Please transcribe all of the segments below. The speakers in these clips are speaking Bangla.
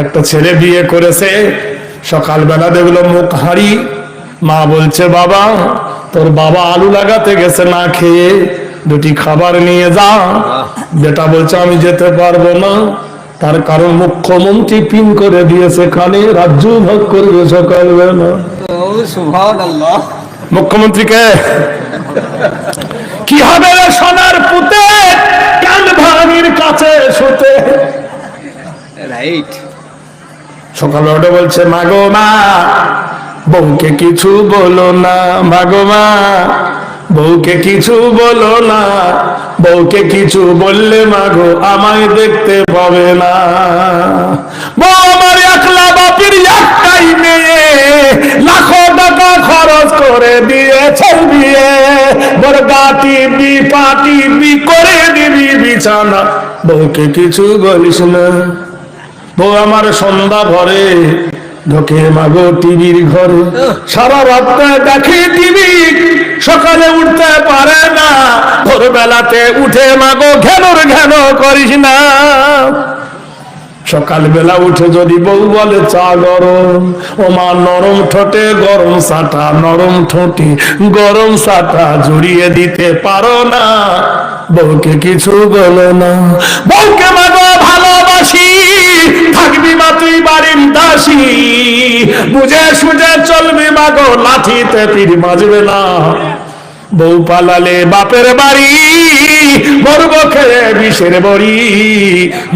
একটা ছেলে বিয়ে করেছে, সকালবেলা দেখলো মুখ হাঁড়ি। মা বলছে, বাবা তোর বাবা আলু লাগাতে গেছে না খেয়ে, দুটি খাবার নিয়ে যা। বেটা বলছে আমি যেতে পারবো না, তার কারণ মুখ্যমন্ত্রী পিন করে দিয়েছে কানে, রাজ্য ভাগ করবে সকালবেলা। সুবহানাল্লাহ। মুখ্যমন্ত্রীকে কি হবে রে সোনার পুতে, কান ভাঙির কাছে শুতে। রাইট। সকালে ওটা বলছে, মাগো মা বউকে কিছু বলো না, মাগো মা বউকে কিছু বলো না, বউকে কিছু বললে মাগো আমায় দেখতে পাবে না। বউ আমার একলা বাপির একটাই মেয়ে, লাখো টাকা খরচ করে দিয়েছে বিয়ে, বরগা টিপি পাটিপি করে দিবি বিছানা, বউকে কিছু বলিস না। বউ আমার সন্ধ্যা ভরে ঢোকে মাগো টিভির ঘরে, সারা রাতটা দেখে টিভি, সকালে উঠতে পারে না, ভোরবেলাতে উঠে মাগো ঘ্যানোর ঘ্যান করিস না। সকালবেলা উঠে যদি বউ বলে চা গরম, ও মা নরম ঠোঁটে গরম সাটা, নরম ঠোঁটে গরম সাটা জড়িয়ে দিতে পারো না, বউকে কিছু বলো না। বউকে মাগো ভালোবাসি, থাকবি মা তুই বাড়ির দাসী, বুঝে সুঝে চলবি মাগো, লাঠিতে পীর মাজবে না। বউ পালালে বাপের বাড়ি, মরবো খেয়ে বিষের বড়ি,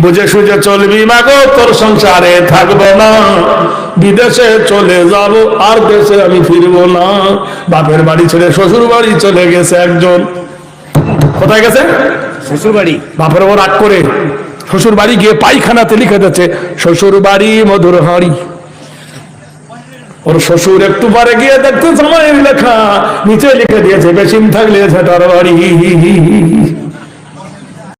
বুঝে সুঝে চলবি মাগো, তোর সংসারে থাকবো না, বিদেশে চলে যাব আর দেশে আমি ফিরবো না। বাপের বাড়ি ছেড়ে শ্বশুর বাড়ি চলে গেছে একজন। কোথায় গেছে? শ্বশুর বাড়ি। বাপের ওপর রাগ করে শ্বশুর বাড়ি গিয়ে পায়খানাতে লিখে দিচ্ছে, শ্বশুর বাড়ি মধুর হাঁড়ি। ওর শ্বশুর একটু পরে গিয়ে দেখতে সময়ের লেখা নিচে লিখে দিয়েছে, বেশিম থাকলে ঝেটার বাড়ি।